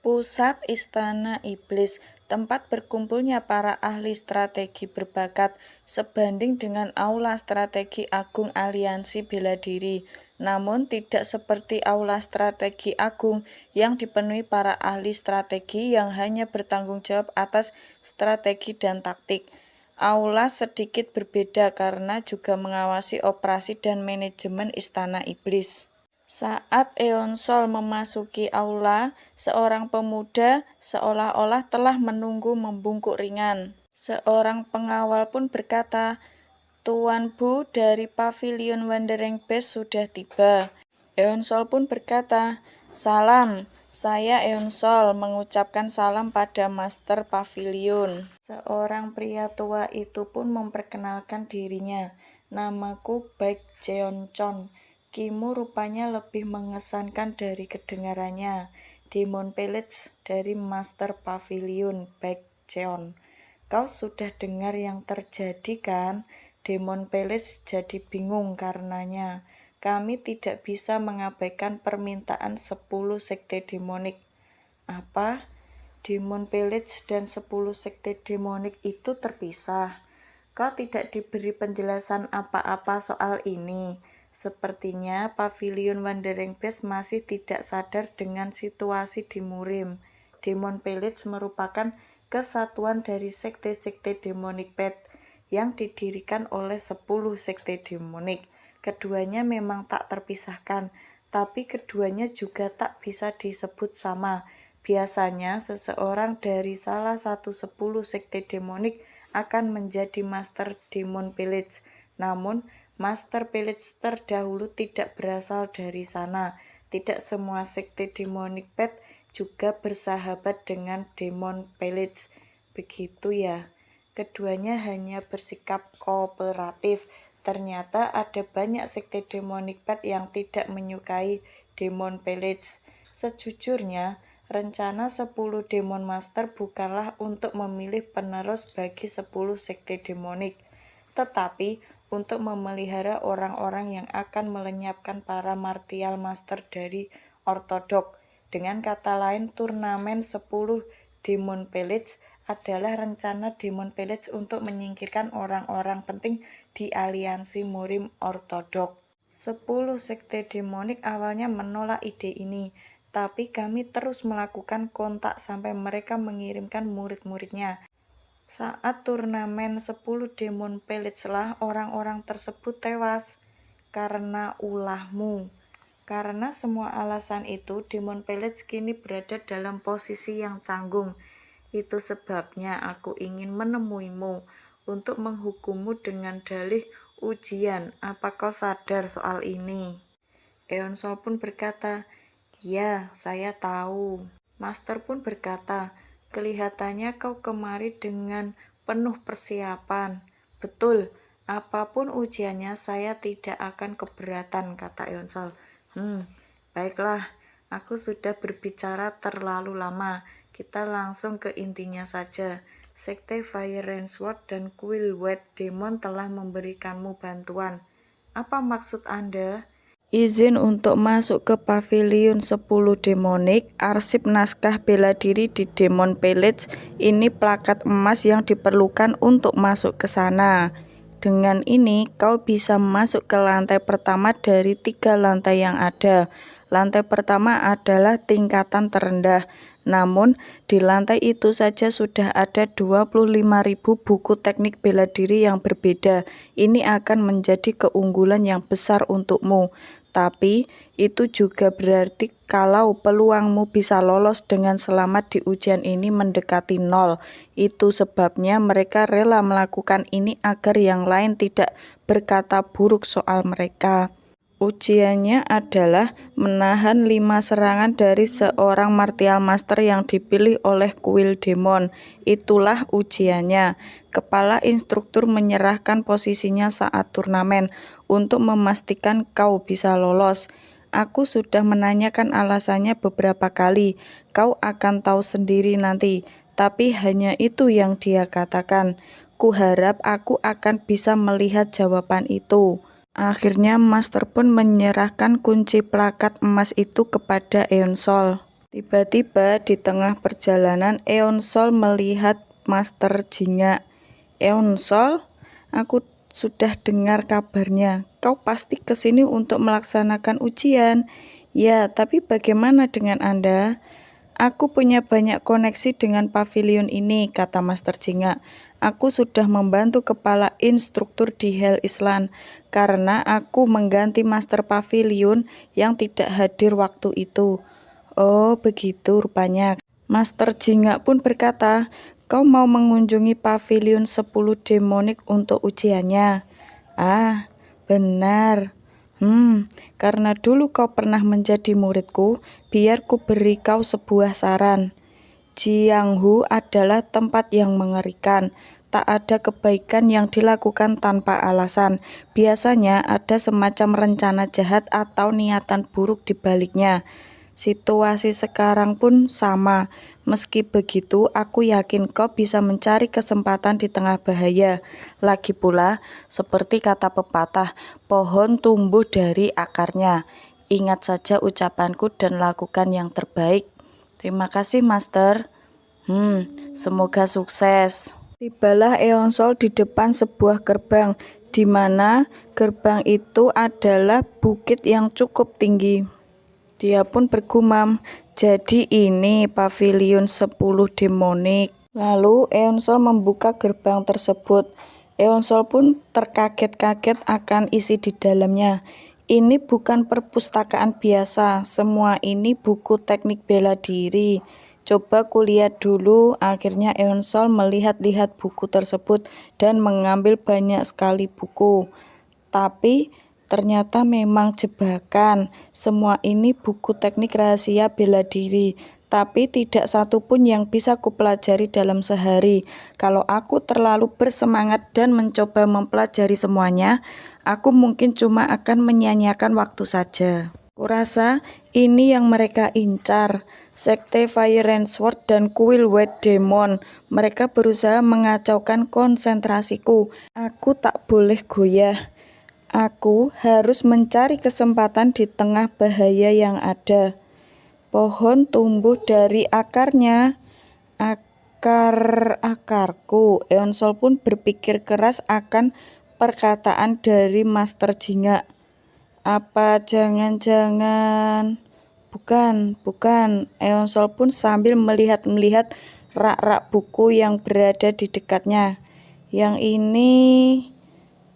Pusat Istana Iblis, tempat berkumpulnya para ahli strategi berbakat, sebanding dengan Aula Strategi Agung Aliansi Bela Diri. Namun tidak seperti Aula Strategi Agung yang dipenuhi para ahli strategi yang hanya bertanggung jawab atas strategi dan taktik. Aula sedikit berbeda karena juga mengawasi operasi dan manajemen Istana Iblis. Saat Eonsol memasuki aula, seorang pemuda seolah-olah telah menunggu membungkuk ringan. Seorang pengawal pun berkata, "Tuan Bu dari Pavilion Wandering Beast sudah tiba." Eonsol pun berkata, "Salam, saya Eonsol mengucapkan salam pada Master Pavilion." Seorang pria tua itu pun memperkenalkan dirinya, "Namaku Baek Jeonchon." Kimu rupanya lebih mengesankan dari kedengarannya. Demon Palace dari Master Pavilion, Baek Jeon. Kau sudah dengar yang terjadi kan? Demon Palace jadi bingung karenanya. Kami tidak bisa mengabaikan permintaan 10 sekte demonik. Apa? Demon Palace dan 10 sekte demonik itu terpisah. Kau tidak diberi penjelasan apa-apa soal ini. Sepertinya Pavilion Wandering Beast masih tidak sadar dengan situasi di Murim. Demon Palace merupakan kesatuan dari sekte-sekte demonik pet yang didirikan oleh 10 sekte demonik. Keduanya memang tak terpisahkan, tapi keduanya juga tak bisa disebut sama. Biasanya seseorang dari salah satu 10 sekte demonik akan menjadi Master Demon Palace. Namun, Master Palace terdahulu tidak berasal dari sana. Tidak semua sekte demonik pet juga bersahabat dengan Demon Palace. Begitu ya. Keduanya hanya bersikap kooperatif. Ternyata ada banyak sekte demonik pet yang tidak menyukai Demon Palace. Sejujurnya, rencana 10 Demon Master bukanlah untuk memilih penerus bagi 10 sekte demonik, tetapi untuk memelihara orang-orang yang akan melenyapkan para martial master dari ortodok. Dengan kata lain, turnamen 10 Demon Palace adalah rencana Demon Palace untuk menyingkirkan orang-orang penting di aliansi Murim ortodok. 10 sekte demonik awalnya menolak ide ini, tapi kami terus melakukan kontak sampai mereka mengirimkan murid-muridnya. Saat turnamen 10 Demon Palace lah orang-orang tersebut tewas karena ulahmu. Karena semua alasan itu, Demon Palace kini berada dalam posisi yang canggung. Itu sebabnya aku ingin menemuimu untuk menghukummu dengan dalih ujian. Apa kau sadar soal ini? Eonsol pun berkata, "Ya, saya tahu." Master pun berkata, "Kelihatannya kau kemari dengan penuh persiapan." "Betul, apapun ujiannya saya tidak akan keberatan," kata Eonsol. Baiklah, aku sudah berbicara terlalu lama. Kita langsung ke intinya saja. Sekte Fire Rain Sword dan Kuil White Demon telah memberikanmu bantuan. Apa maksud Anda? Izin untuk masuk ke Pavilion 10 Demonik, arsip naskah bela diri di Demon Palace. Ini plakat emas yang diperlukan untuk masuk ke sana. Dengan ini, kau bisa masuk ke lantai pertama dari 3 lantai yang ada. Lantai pertama adalah tingkatan terendah. Namun, di lantai itu saja sudah ada 25.000 buku teknik bela diri yang berbeda. Ini akan menjadi keunggulan yang besar untukmu. Tapi, itu juga berarti kalau peluangmu bisa lolos dengan selamat di ujian ini mendekati 0. Itu sebabnya mereka rela melakukan ini agar yang lain tidak berkata buruk soal mereka. Ujiannya adalah menahan 5 serangan dari seorang martial master yang dipilih oleh Kuil Demon. Itulah ujiannya. Kepala instruktur menyerahkan posisinya saat turnamen untuk memastikan kau bisa lolos. Aku sudah menanyakan alasannya beberapa kali. Kau akan tahu sendiri nanti. Tapi hanya itu yang dia katakan. Kuharap aku akan bisa melihat jawaban itu. Akhirnya Master pun menyerahkan kunci plakat emas itu kepada Eonsol. Tiba-tiba di tengah perjalanan Eonsol melihat Master Jingga. "Eonsol, aku sudah dengar kabarnya. Kau pasti ke sini untuk melaksanakan ujian." "Ya, tapi bagaimana dengan Anda?" "Aku punya banyak koneksi dengan pavilion ini," kata Master Jingga. "Aku sudah membantu kepala instruktur di Hell Island karena aku mengganti Master Pavilion yang tidak hadir waktu itu." "Oh, begitu rupanya." Master Jingga pun berkata, "Kau mau mengunjungi pavilion 10 demonik untuk ujiannya?" "Ah, benar. Karena dulu kau pernah menjadi muridku, biar ku beri kau sebuah saran. Jianghu adalah tempat yang mengerikan. Tak ada kebaikan yang dilakukan tanpa alasan. Biasanya ada semacam rencana jahat atau niatan buruk di baliknya. Situasi sekarang pun sama. Meski begitu, aku yakin kau bisa mencari kesempatan di tengah bahaya. Lagi pula, seperti kata pepatah, pohon tumbuh dari akarnya. Ingat saja ucapanku dan lakukan yang terbaik." "Terima kasih, Master." Semoga sukses." Tibalah Eonsol di depan sebuah gerbang, di mana gerbang itu adalah bukit yang cukup tinggi. Dia pun bergumam, "Jadi ini pavilion 10 demonik." Lalu Eonsol membuka gerbang tersebut. Eonsol pun terkaget-kaget akan isi di dalamnya. Ini bukan perpustakaan biasa, semua ini buku teknik bela diri. "Coba kulihat dulu." Akhirnya Eonsol melihat-lihat buku tersebut dan mengambil banyak sekali buku. Tapi ternyata memang jebakan. Semua ini buku teknik rahasia bela diri, tapi tidak satu pun yang bisa kupelajari dalam sehari. Kalau aku terlalu bersemangat dan mencoba mempelajari semuanya, aku mungkin cuma akan menyia-nyiakan waktu saja. Kurasa ini yang mereka incar. Sekte Fire and Sword dan Kuil White Demon. Mereka berusaha mengacaukan konsentrasiku. Aku tak boleh goyah. Aku harus mencari kesempatan di tengah bahaya yang ada. Pohon tumbuh dari akarnya. Akar-akarku. Eonsol pun berpikir keras akan perkataan dari Master Jingga. "Apa jangan-jangan..." Bukan. Eonsol pun sambil melihat-melihat rak-rak buku yang berada di dekatnya. "Yang ini..."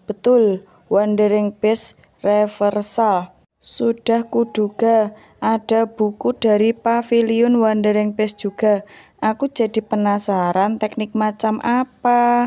"Betul, Wandering Beast Reversal. Sudah kuduga, ada buku dari pavilion Wandering Beast juga." Aku jadi penasaran teknik macam apa.